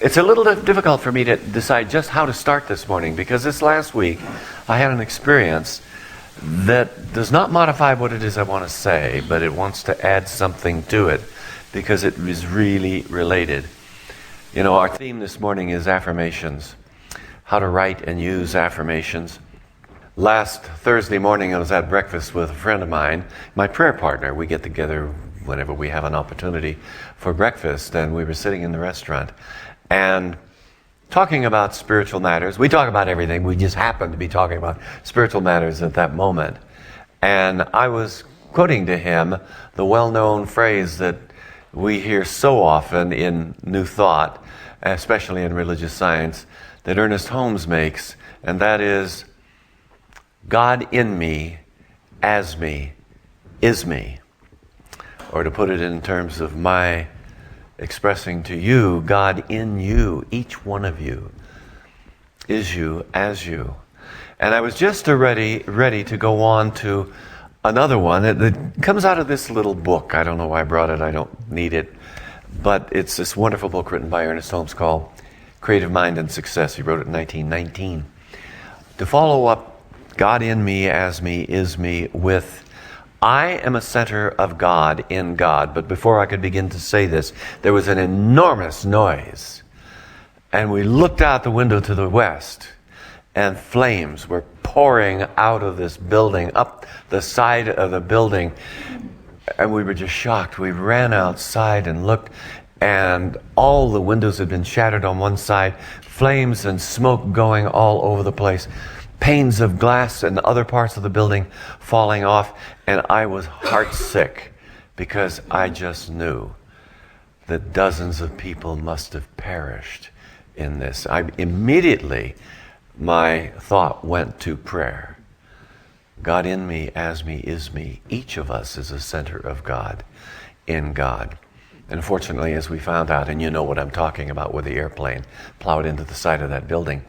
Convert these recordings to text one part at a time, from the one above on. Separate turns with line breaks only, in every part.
It's a little difficult for me to decide just how to start this morning, because this last week I had an experience that does not modify what it is I want to say, but it wants to add something to it because it is really related. You know, our theme this morning is affirmations, how to write and use affirmations. Last Thursday morning I was at breakfast with a friend of mine, my prayer partner. We get together whenever we have an opportunity for breakfast, and we were sitting in the restaurant and talking about spiritual matters. We talk about everything. We just happened to be talking about spiritual matters at that moment. And I was quoting to him the well-known phrase that we hear so often in New Thought, especially in religious science, that Ernest Holmes makes, and that is, God in me, as me, is me. Or to put it in terms of my expressing to you, God in you, each one of you, is you, as you. And I was just ready to go on to another one that comes out of this little book. I don't know why I brought it, I don't need it. But it's this wonderful book written by Ernest Holmes called Creative Mind and Success. He wrote it in 1919. To follow up God in me, as me, is me with I am a center of God in God. But before I could begin to say this, there was an enormous noise. And we looked out the window to the west, and flames were pouring out of this building, up the side of the building. And we were just shocked. We ran outside and looked, and all the windows had been shattered on one side, flames and smoke going all over the place. Panes of glass and other parts of the building falling off, and I was heartsick because I just knew that dozens of people must have perished in this. Immediately, my thought went to prayer. God in me, as me, is me. Each of us is a center of God in God. And fortunately, as we found out, and you know what I'm talking about, with the airplane plowed into the side of that building.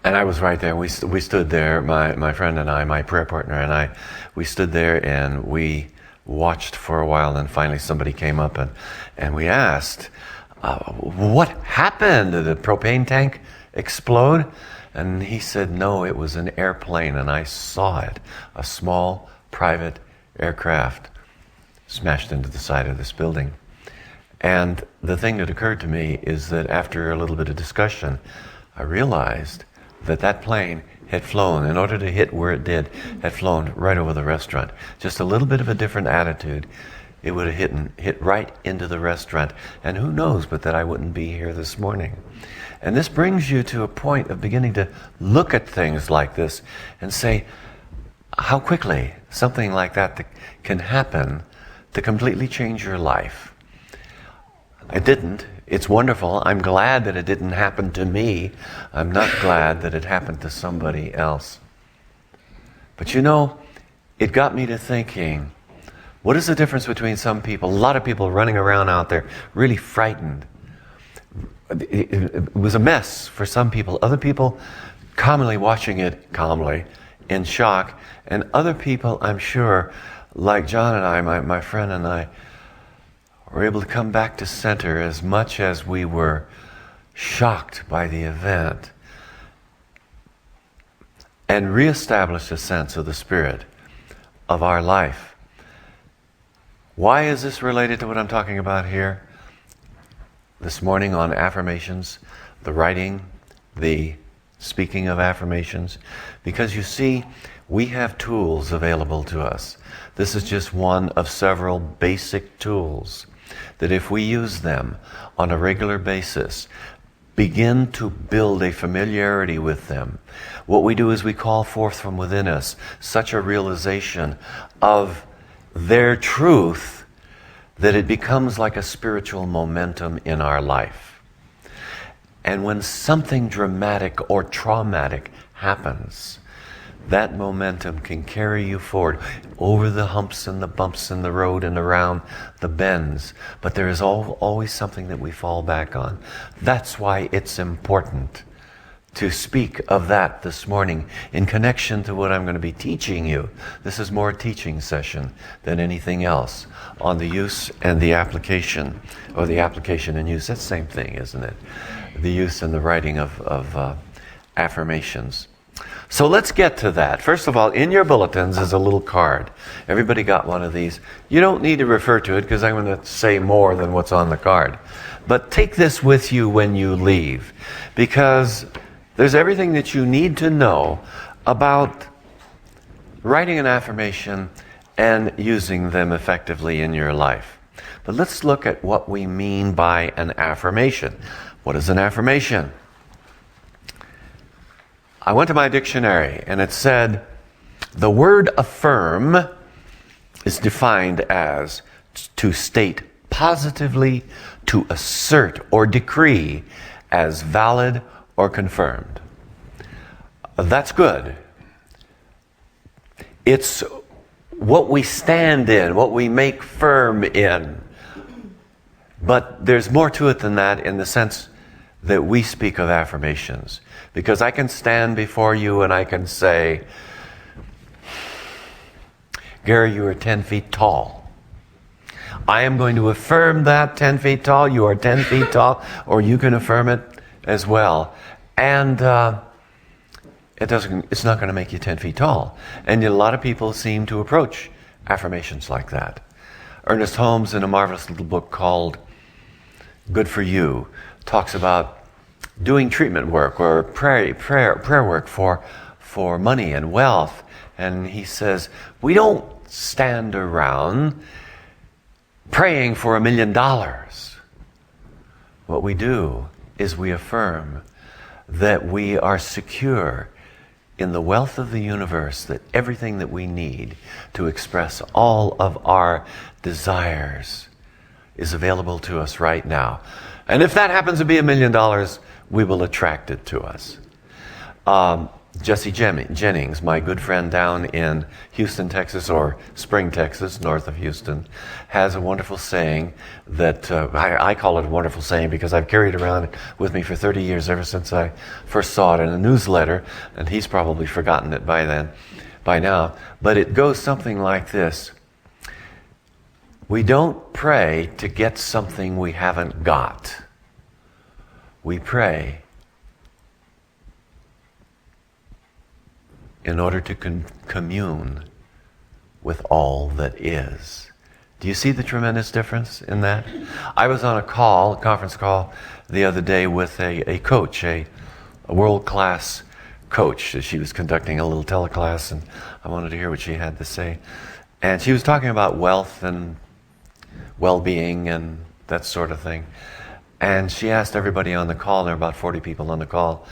And I was right there. We stood there, my friend and I, my prayer partner and I, we stood there and we watched for a while, and finally somebody came up and we asked, what happened? Did the propane tank explode? And he said, no, it was an airplane, and I saw it. A small private aircraft smashed into the side of this building. And the thing that occurred to me is that after a little bit of discussion, I realized that plane had flown, in order to hit where it did, had flown right over the restaurant. Just a little bit of a different attitude, it would have hit right into the restaurant. And who knows but that I wouldn't be here this morning. And this brings you to a point of beginning to look at things like this and say, how quickly something like that can happen to completely change your life. It didn't. It's wonderful. I'm glad that it didn't happen to me. I'm not glad that it happened to somebody else. But you know, it got me to thinking, what is the difference between some people, a lot of people running around out there, really frightened. It was a mess for some people. Other people calmly watching it, calmly, in shock. And other people, I'm sure, like John and I, my friend and I, were able to come back to center as much as we were shocked by the event, and reestablish a sense of the spirit of our life. Why is this related to what I'm talking about here this morning on affirmations, the writing, the speaking of affirmations? Because you see, we have tools available to us. This is just one of several basic tools that if we use them on a regular basis, begin to build a familiarity with them, what we do is we call forth from within us such a realization of their truth that it becomes like a spiritual momentum in our life. And when something dramatic or traumatic happens, that momentum can carry you forward over the humps and the bumps in the road and around the bends. But there is always something that we fall back on. That's why it's important to speak of that this morning in connection to what I'm going to be teaching you. This is more a teaching session than anything else on the use and the application, or the application and use. That's the same thing, isn't it? The use and the writing of affirmations. So let's get to that. First of all, in your bulletins is a little card. Everybody got one of these. You don't need to refer to it because I'm going to say more than what's on the card. But take this with you when you leave, because there's everything that you need to know about writing an affirmation and using them effectively in your life. But let's look at what we mean by an affirmation. What is an affirmation? I went to my dictionary and it said the word affirm is defined as to state positively, to assert or decree as valid or confirmed. That's good. It's what we stand in, what we make firm in. But there's more to it than that in the sense that we speak of affirmations. Because I can stand before you and I can say, Gary, you are 10 feet tall. I am going to affirm that 10 feet tall. You are 10 feet tall. Or you can affirm it as well. And it's not going to make you 10 feet tall. And yet a lot of people seem to approach affirmations like that. Ernest Holmes, in a marvelous little book called Good for You, talks about doing treatment work or prayer work for money and wealth. And he says, we don't stand around praying for $1 million. What we do is we affirm that we are secure in the wealth of the universe, that everything that we need to express all of our desires is available to us right now. And if that happens to be $1 million, we will attract it to us. Jesse Jennings, my good friend down in Houston, Texas, or Spring, Texas, north of Houston, has a wonderful saying that I call it a wonderful saying because I've carried it around with me for 30 years, ever since I first saw it in a newsletter, and he's probably forgotten it by now. But it goes something like this. We don't pray to get something we haven't got. We pray in order to commune with all that is. Do you see the tremendous difference in that? I was on a conference call the other day with a coach, a world-class coach. She was conducting a little teleclass, and I wanted to hear what she had to say. And she was talking about wealth and well-being and that sort of thing. And she asked everybody on the call, there were about 40 people on the call,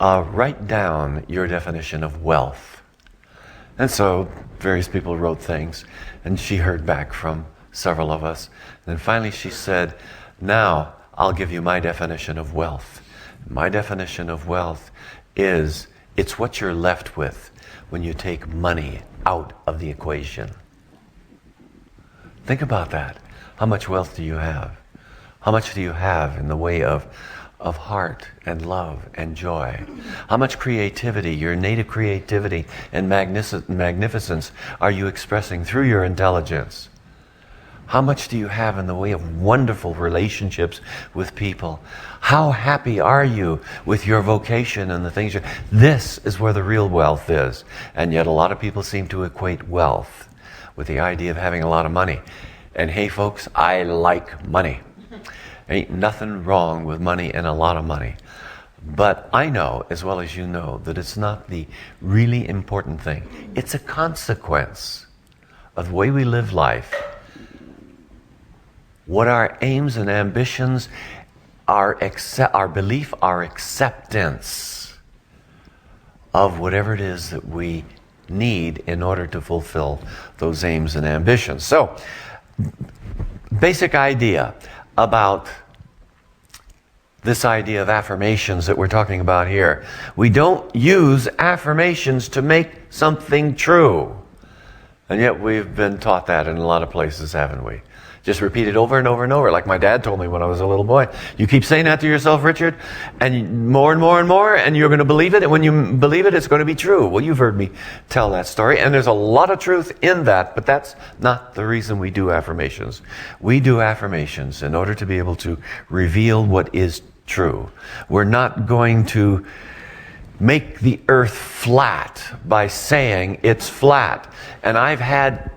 write down your definition of wealth. And so various people wrote things, and she heard back from several of us. And then finally she said, now I'll give you my definition of wealth. My definition of wealth is it's what you're left with when you take money out of the equation. Think about that. How much wealth do you have? How much do you have in the way of heart and love and joy? How much creativity, your native creativity and magnificence are you expressing through your intelligence? How much do you have in the way of wonderful relationships with people? How happy are you with your vocation and the things you... This is where the real wealth is. And yet a lot of people seem to equate wealth with the idea of having a lot of money. And hey folks, I like money. Ain't nothing wrong with money and a lot of money. But I know, as well as you know, that it's not the really important thing. It's a consequence of the way we live life. What our aims and ambitions, our belief, our acceptance of whatever it is that we need in order to fulfill those aims and ambitions. So, basic idea about this idea of affirmations that we're talking about here. We don't use affirmations to make something true. And yet we've been taught that in a lot of places, haven't we? Just repeat it over and over and over, like my dad told me when I was a little boy. You keep saying that to yourself, Richard, and more and more and more, and you're going to believe it, and when you believe it, it's going to be true. Well, you've heard me tell that story, and there's a lot of truth in that, but that's not the reason we do affirmations. We do affirmations in order to be able to reveal what is true. We're not going to make the earth flat by saying it's flat. And I had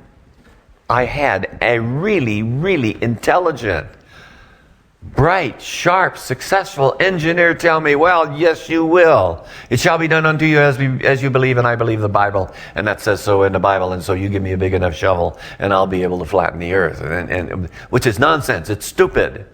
a really, really intelligent, bright, sharp, successful engineer tell me, well, yes, you will. It shall be done unto you as you believe, and I believe the Bible, and that says so in the Bible, and so you give me a big enough shovel, and I'll be able to flatten the earth. And which is nonsense. It's stupid.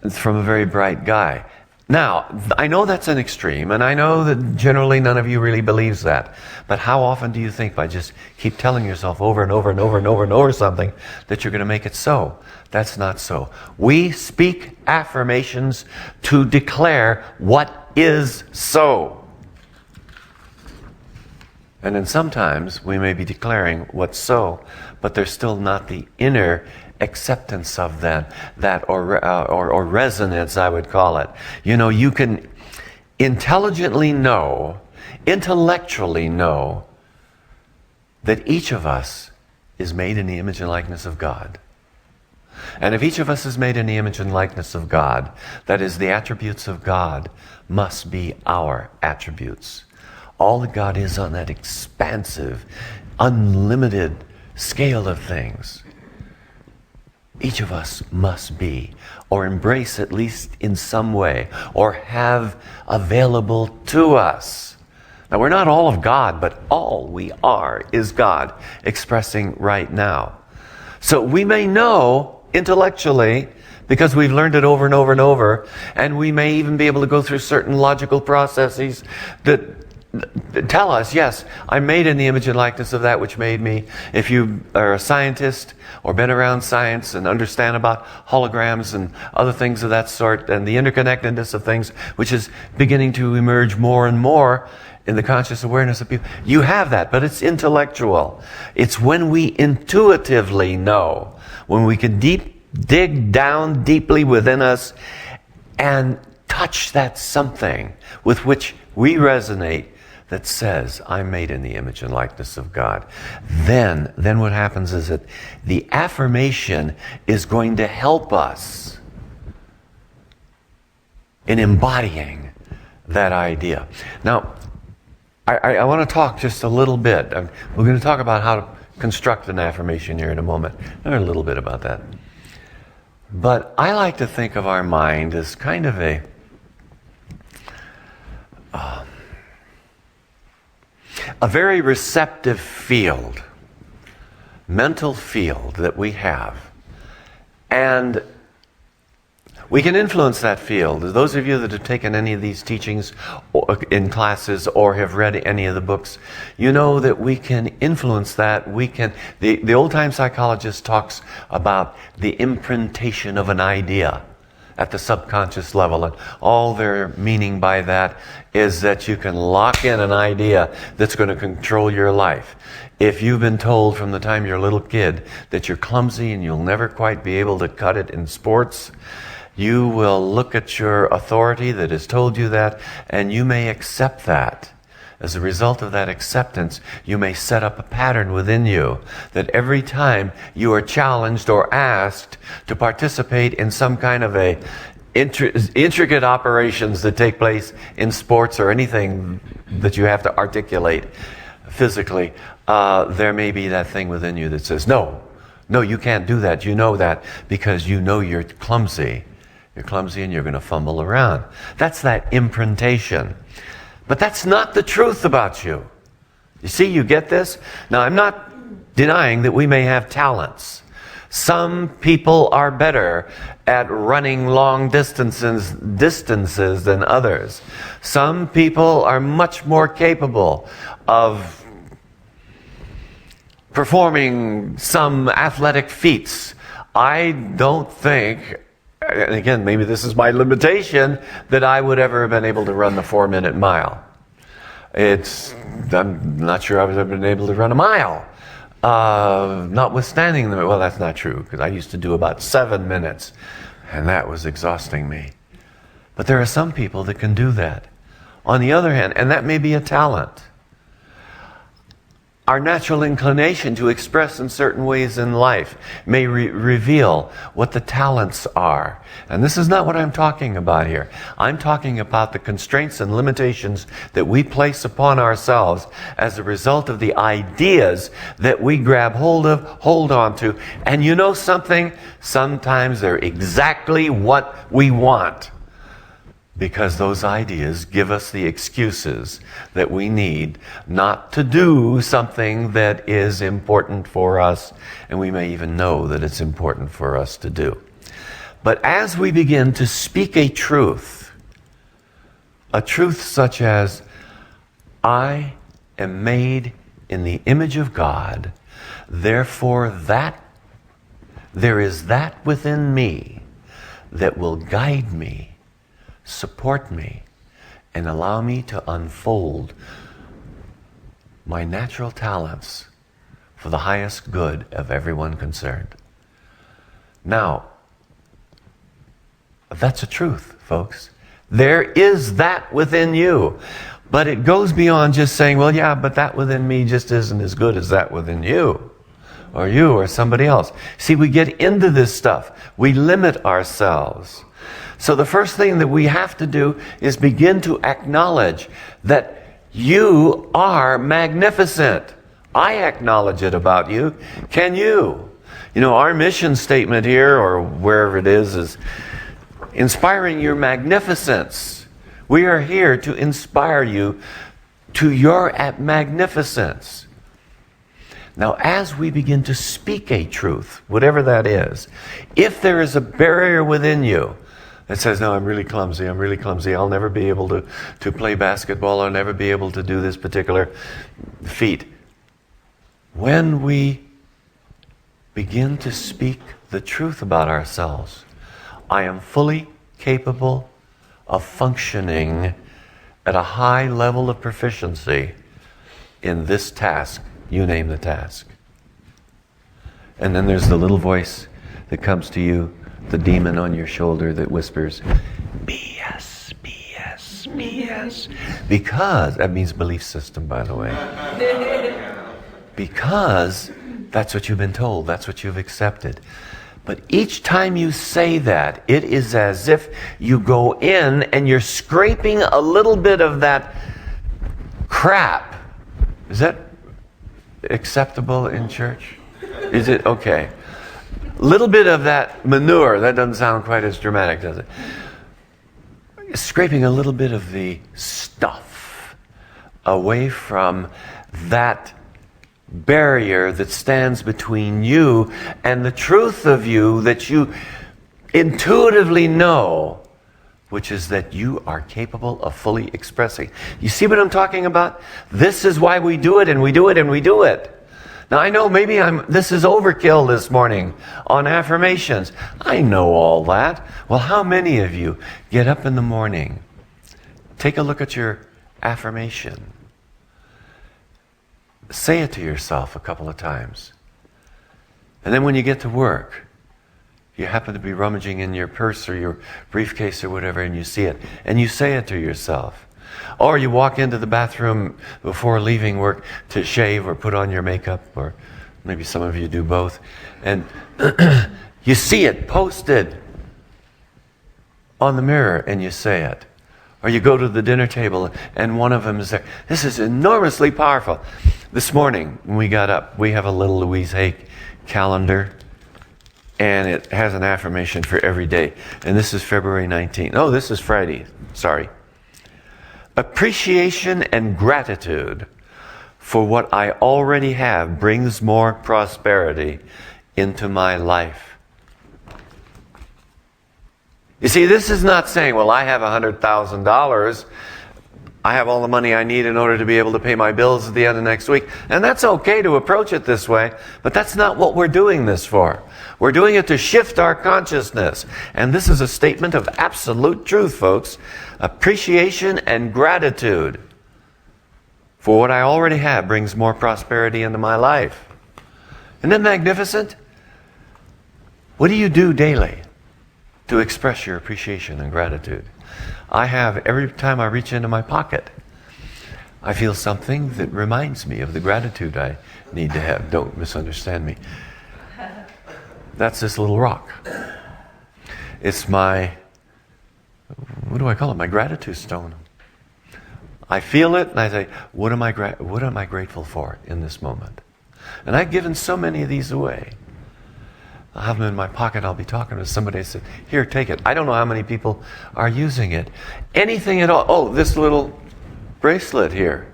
It's from a very bright guy. Now, I know that's an extreme, and I know that generally none of you really believes that. But how often do you think by just keep telling yourself over and over and over and over and over something that you're going to make it so? That's not so. We speak affirmations to declare what is so. And then sometimes we may be declaring what's so, but there's still not the inner acceptance of that or resonance, I would call it. You know, you can intelligently know, intellectually know that each of us is made in the image and likeness of God. And if each of us is made in the image and likeness of God, that is, the attributes of God must be our attributes. All that God is on that expansive, unlimited scale of things, each of us must be, or embrace at least in some way, or have available to us. Now, we're not all of God, but all we are is God expressing right now. So we may know intellectually, because we've learned it over and over and over, and we may even be able to go through certain logical processes that tell us, yes, I'm made in the image and likeness of that which made me. If you are a scientist or been around science and understand about holograms and other things of that sort and the interconnectedness of things, which is beginning to emerge more and more in the conscious awareness of people, you have that, but it's intellectual. It's when we intuitively know, when we can dig down deeply within us and touch that something with which we resonate, that says, I'm made in the image and likeness of God. Then what happens is that the affirmation is going to help us in embodying that idea. Now, I want to talk just a little bit. We're going to talk about how to construct an affirmation here in a moment. A little bit about that. But I like to think of our mind as kind of a very receptive field, mental field that we have. And we can influence that field. Those of you that have taken any of these teachings in classes or have read any of the books, you know that we can influence that. The old-time psychologist talks about the imprintation of an idea at the subconscious level, and all they're meaning by that is that you can lock in an idea that's going to control your life. If you've been told from the time you're a little kid that you're clumsy and you'll never quite be able to cut it in sports, you will look at your authority that has told you that, and you may accept that. As a result of that acceptance, you may set up a pattern within you that every time you are challenged or asked to participate in some kind of a intricate operations that take place in sports or anything that you have to articulate physically, there may be that thing within you that says, no, you can't do that. You know that because you know you're clumsy. You're clumsy and you're going to fumble around. That's that imprintation. But that's not the truth about you. You see, you get this? Now, I'm not denying that we may have talents. Some people are better at running long distances than others. Some people are much more capable of performing some athletic feats. I don't think, and again, maybe this is my limitation, that I would ever have been able to run the 4-minute mile. I'm not sure I would have been able to run a mile. Notwithstanding well, that's not true, because I used to do about 7 minutes, and that was exhausting me. But there are some people that can do that. On the other hand, and that may be a talent, our natural inclination to express in certain ways in life may reveal what the talents are. And this is not what I'm talking about here. I'm talking about the constraints and limitations that we place upon ourselves as a result of the ideas that we grab hold of, hold on to. And you know something? Sometimes they're exactly what we want, because those ideas give us the excuses that we need not to do something that is important for us, and we may even know that it's important for us to do. But as we begin to speak a truth such as, I am made in the image of God, therefore there is that within me that will guide me, support me, and allow me to unfold my natural talents for the highest good of everyone concerned. Now, that's a truth, folks. There is that within you. But it goes beyond just saying, well, yeah, but that within me just isn't as good as that within you or somebody else. See, we get into this stuff. We limit ourselves. So the first thing that we have to do is begin to acknowledge that you are magnificent. I acknowledge it about you. Can you? You know, our mission statement here, or wherever it is inspiring your magnificence. We are here to inspire you to your magnificence. Now, as we begin to speak a truth, whatever that is, if there is a barrier within you that says, no, I'm really clumsy, I'll never be able to play basketball, I'll never be able to do this particular feat. When we begin to speak the truth about ourselves, I am fully capable of functioning at a high level of proficiency in this task. You name the task. And then there's the little voice that comes to you, the demon on your shoulder that whispers, BS, BS, BS. Because, that means belief system, by the way. Because that's what you've been told, that's what you've accepted. But each time you say that, it is as if you go in and you're scraping a little bit of that crap. Is that acceptable in church? Is it? Okay. Little bit of that manure. That doesn't sound quite as dramatic, does it? Scraping a little bit of the stuff away from that barrier that stands between you and the truth of you that you intuitively know, which is that you are capable of fully expressing. You see what I'm talking about? This is why we do it, and we do it, and we do it. Now, I know maybe this is overkill this morning on affirmations. I know all that. Well, how many of you get up in the morning, take a look at your affirmation, say it to yourself a couple of times, and then when you get to work, you happen to be rummaging in your purse or your briefcase or whatever, and you see it, and you say it to yourself. Or you walk into the bathroom before leaving work to shave or put on your makeup, or maybe some of you do both, and you see it posted on the mirror and you say it. Or you go to the dinner table and one of them is there. This is enormously powerful. This morning when we got up, we have a little Louise Hay calendar, and it has an affirmation for every day. And this is February 19th. Oh, this is Friday. Sorry. Appreciation and gratitude for what I already have brings more prosperity into my life. You see, this is not saying, well, I have $100,000. I have all the money I need in order to be able to pay my bills at the end of next week. And that's okay to approach it this way, but that's not what we're doing this for. We're doing it to shift our consciousness. And this is a statement of absolute truth, folks. Appreciation and gratitude for what I already have brings more prosperity into my life. Isn't that magnificent? What do you do daily to express your appreciation and gratitude? I have, every time I reach into my pocket, I feel something that reminds me of the gratitude I need to have. Don't misunderstand me. That's this little rock. It's my, what do I call it? My gratitude stone. I feel it and I say, what am I grateful for in this moment? And I've given so many of these away. I'll have them in my pocket. I'll be talking to somebody. I said, here, take it. I don't know how many people are using it. Anything at all. Oh, this little bracelet here.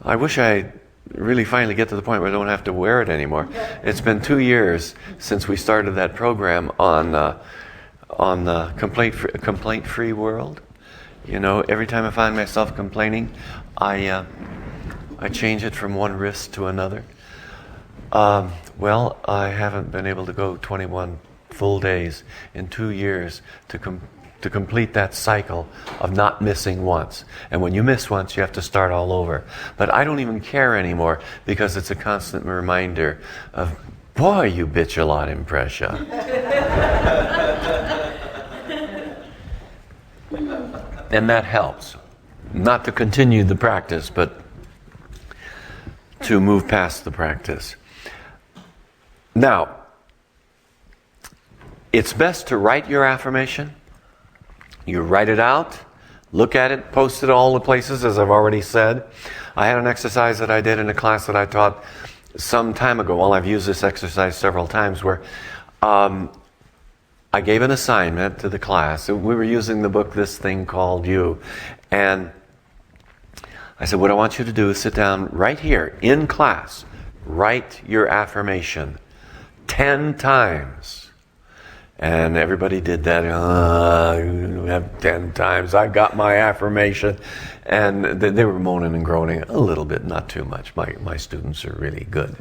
I wish I really finally get to the point where I don't have to wear it anymore. It's been 2 years since we started that program on the complaint-free world. You know, every time I find myself complaining, I change it from one wrist to another. Well, I haven't been able to go 21 full days in 2 years to complete that cycle of not missing once. And when you miss once, you have to start all over. But I don't even care anymore because it's a constant reminder of, boy, you bitch a lot, Imprescia. And that helps. Not to continue the practice, but to move past the practice. Now, it's best to write your affirmation. You write it out, look at it, post it all the places, as I've already said. I had an exercise that I did in a class that I taught some time ago. Well, I've used this exercise several times where I gave an assignment to the class. We were using the book, This Thing Called You. And I said, what I want you to do is sit down right here in class. Write your affirmation 10 times. And everybody did that. You have 10 times. I've got my affirmation. And they were moaning and groaning a little bit, not too much. My students are really good.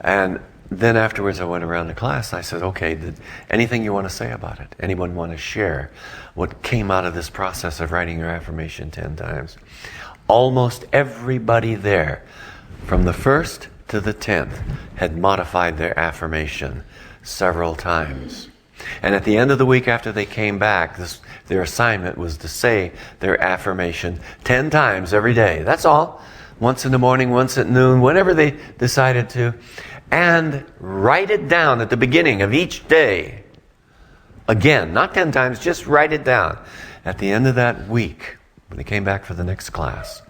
And then afterwards I went around the class. I said, okay, anything you want to say about it? Anyone want to share what came out of this process of writing your affirmation 10 times? Almost everybody there, from the 1st to the 10th, had modified their affirmation several times. And at the end of the week after they came back, their assignment was to say their affirmation 10 times every day. That's all. Once in the morning, once at noon, whenever they decided to. And write it down at the beginning of each day. Again, not 10 times, just write it down. At the end of that week, when they came back for the next class,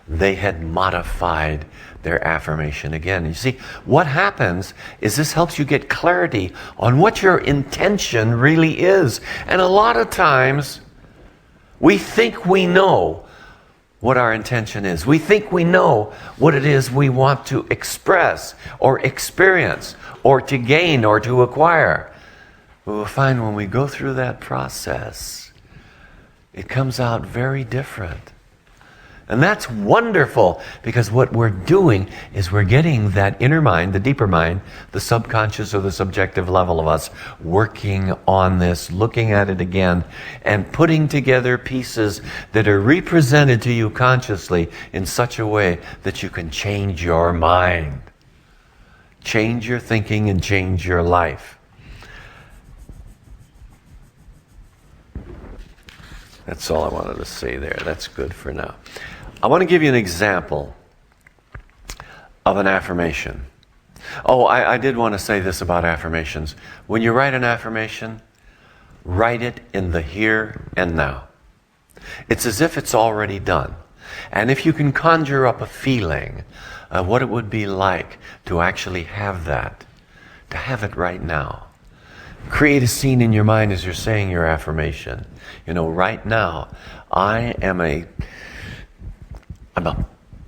they had modified their affirmation again. You see, what happens is this helps you get clarity on what your intention really is. And a lot of times, we think we know what our intention is. We think we know what it is we want to express or experience or to gain or to acquire. But we'll find when we go through that process, it comes out very different. And that's wonderful, because what we're doing is we're getting that inner mind, the deeper mind, the subconscious or the subjective level of us, working on this, looking at it again, and putting together pieces that are represented to you consciously in such a way that you can change your mind, change your thinking, and change your life. That's all I wanted to say there. That's good for now. I want to give you an example of an affirmation. Oh, I did want to say this about affirmations. When you write an affirmation, write it in the here and now. It's as if it's already done. And if you can conjure up a feeling of what it would be like to actually have that, to have it right now. Create a scene in your mind as you're saying your affirmation. You know, right now, I'm a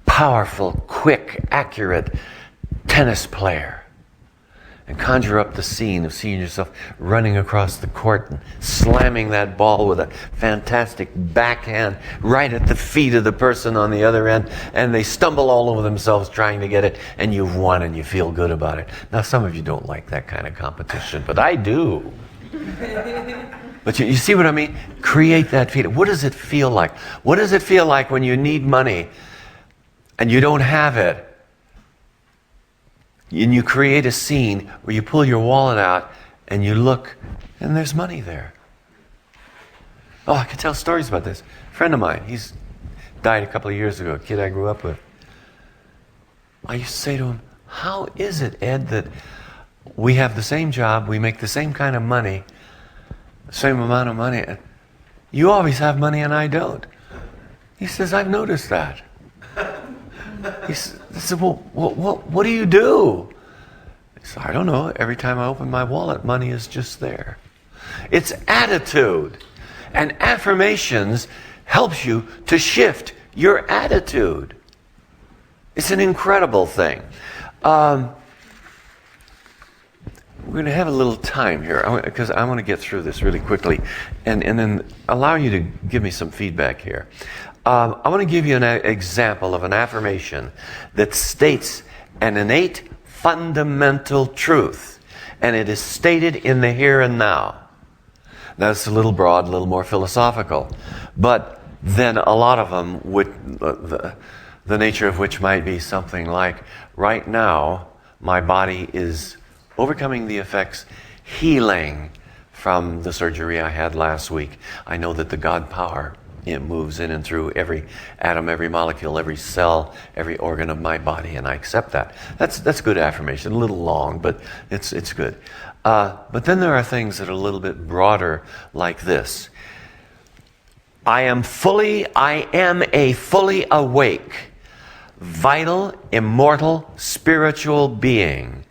powerful, quick, accurate tennis player. And conjure up the scene of seeing yourself running across the court and slamming that ball with a fantastic backhand right at the feet of the person on the other end, and they stumble all over themselves trying to get it, and you've won and you feel good about it. Now, some of you don't like that kind of competition, but I do. But you see what I mean? Create that feeling. What does it feel like? What does it feel like when you need money and you don't have it? And you create a scene where you pull your wallet out and you look and there's money there. Oh, I could tell stories about this. A friend of mine, he's died a couple of years ago, a kid I grew up with. I used to say to him, how is it, Ed, that we have the same job, we make the same kind of money, the same amount of money, and you always have money and I don't? He says, I've noticed that. I said, well, what do you do? He said, I don't know. Every time I open my wallet, money is just there. It's attitude. And affirmations helps you to shift your attitude. It's an incredible thing. We're going to have a little time here because I want to get through this really quickly and then allow you to give me some feedback here. I want to give you an example of an affirmation that states an innate fundamental truth, and it is stated in the here and now. Now, it's a little broad, a little more philosophical, but then a lot of them would, the nature of which might be something like, right now, my body is overcoming the effects, healing from the surgery I had last week. I know that the God power, it moves in and through every atom, every molecule, every cell, every organ of my body, and I accept that. That's good affirmation. A little long, but it's good. But then there are things that are a little bit broader, like this. I am a fully awake, vital, immortal, spiritual being,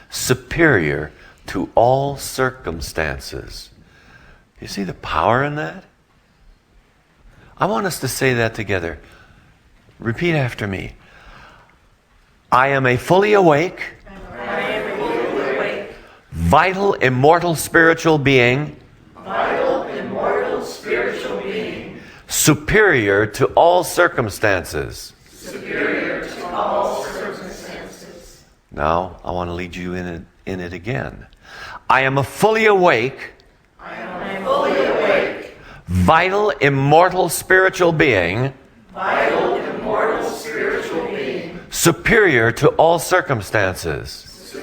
superior to all circumstances. You see the power in that? I want us to say that together. Repeat after me. I am a fully awake, vital, immortal, spiritual being, superior to all circumstances. Now, I want to lead you in it again. I am a fully awake, vital, immortal, spiritual being, superior to all circumstances.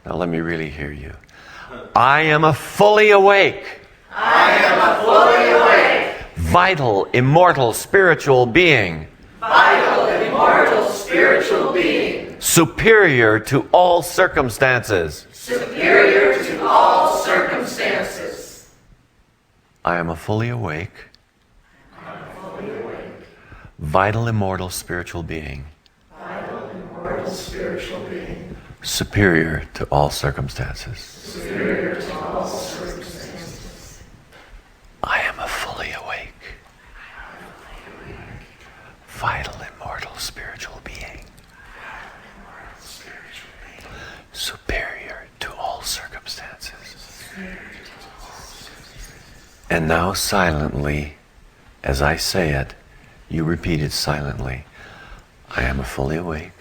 Now let me really hear you. I am a fully awake, vital, immortal, spiritual being, superior to all circumstances. I am a fully awake, vital, immortal, spiritual being, superior to all circumstances. I am a fully awake, vital, immortal, spiritual being, superior to all circumstances. And now silently, as I say it, you repeat it silently. I am a fully awake,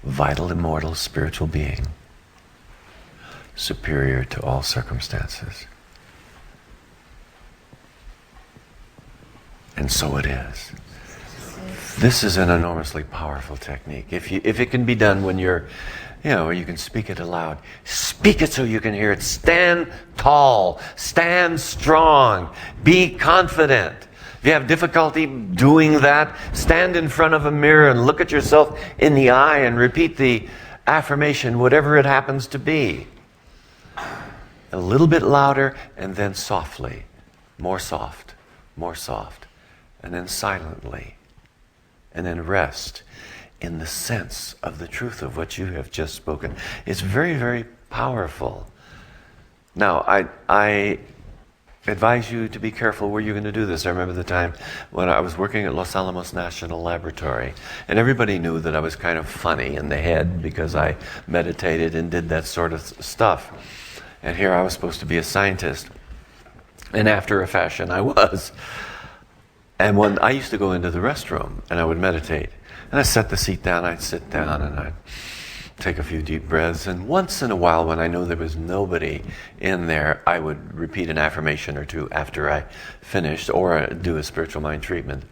vital, immortal, spiritual being, superior to all circumstances. And so it is. This is an enormously powerful technique. If it can be done when you're, or you can speak it aloud. Speak it so you can hear it. Stand tall. Stand strong. Be confident. If you have difficulty doing that, stand in front of a mirror and look at yourself in the eye and repeat the affirmation, whatever it happens to be. A little bit louder and then softly. More soft. More soft. And then silently. And then rest in the sense of the truth of what you have just spoken. It's very, very powerful. Now, I advise you to be careful where you're going to do this. I remember the time when I was working at Los Alamos National Laboratory, and everybody knew that I was kind of funny in the head because I meditated and did that sort of stuff. And here I was supposed to be a scientist. And after a fashion, I was. And when I used to go into the restroom and I would meditate, and I set the seat down, I'd sit down and I'd take a few deep breaths. And once in a while, when I knew there was nobody in there, I would repeat an affirmation or two after I finished or do a spiritual mind treatment.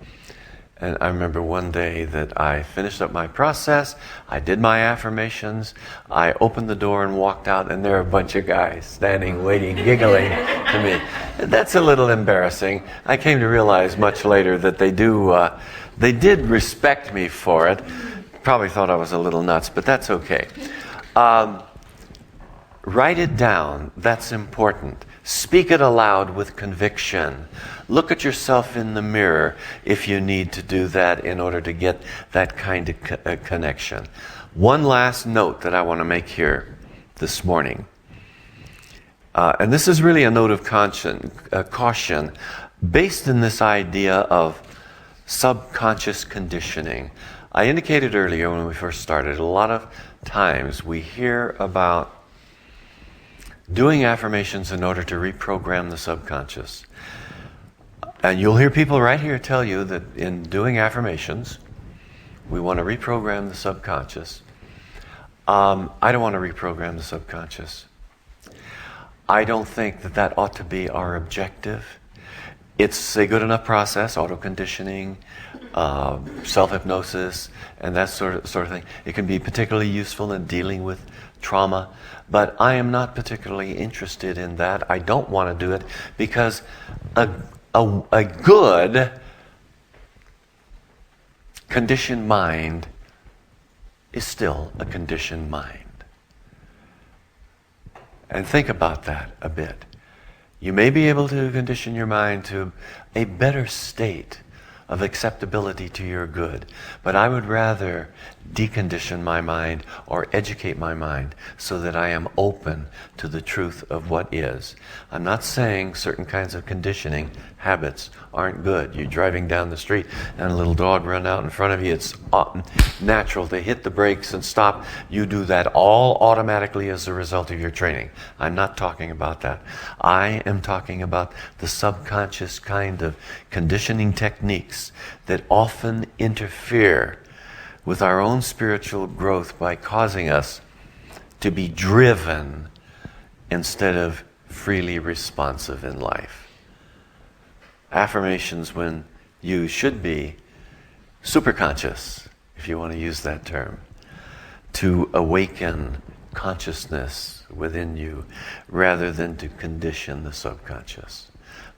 And I remember one day that I finished up my process, I did my affirmations, I opened the door and walked out, and there were a bunch of guys standing, waiting, giggling to me. That's a little embarrassing. I came to realize much later that they did respect me for it. Probably thought I was a little nuts, but that's okay. Write it down. That's important. Speak it aloud with conviction. Look at yourself in the mirror if you need to do that in order to get that kind of connection. One last note that I want to make here this morning. And this is really a note of caution based in this idea of subconscious conditioning. I indicated earlier when we first started, a lot of times we hear about doing affirmations in order to reprogram the subconscious. And you'll hear people right here tell you that in doing affirmations, we want to reprogram the subconscious. I don't want to reprogram the subconscious. I don't think that ought to be our objective. It's a good enough process, auto-conditioning, self-hypnosis, and that sort of thing. It can be particularly useful in dealing with trauma, but I am not particularly interested in that. I don't want to do it because a good conditioned mind is still a conditioned mind. And think about that a bit. You may be able to condition your mind to a better state of acceptability to your good, but I would rather decondition my mind or educate my mind so that I am open to the truth of what is. I'm not saying certain kinds of conditioning habits aren't good. You're driving down the street and a little dog runs out in front of you. It's natural to hit the brakes and stop. You do that all automatically as a result of your training. I'm not talking about that. I am talking about the subconscious kind of conditioning techniques that often interfere with our own spiritual growth by causing us to be driven instead of freely responsive in life. Affirmations, when used, should be superconscious, if you want to use that term, to awaken consciousness within you rather than to condition the subconscious.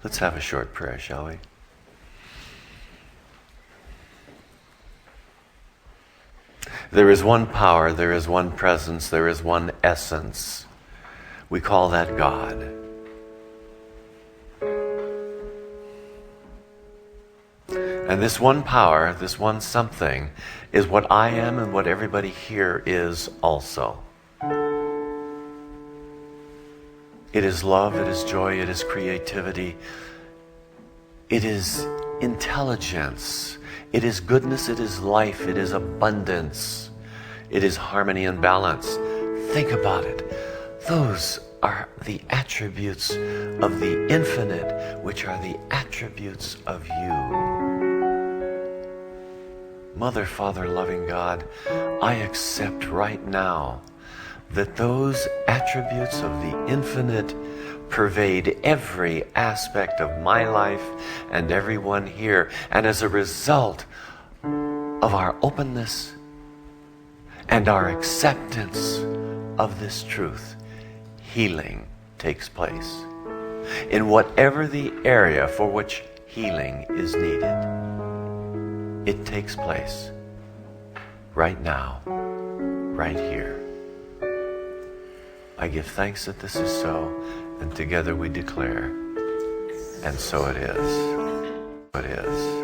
Let's have a short prayer, shall we? There is one power, there is one presence, there is one essence. We call that God. And this one power, this one something, is what I am and what everybody here is also. It is love, it is joy, it is creativity, it is intelligence, it is goodness, it is life, it is abundance, it is harmony and balance. Think about it. Those are the attributes of the infinite, which are the attributes of you. Mother, Father, loving God, I accept right now that those attributes of the infinite pervade every aspect of my life and everyone here. And as a result of our openness and our acceptance of this truth, healing takes place in whatever the area for which healing is needed. It takes place right now, right here. I give thanks that this is so, and together we declare, and so it is. It is.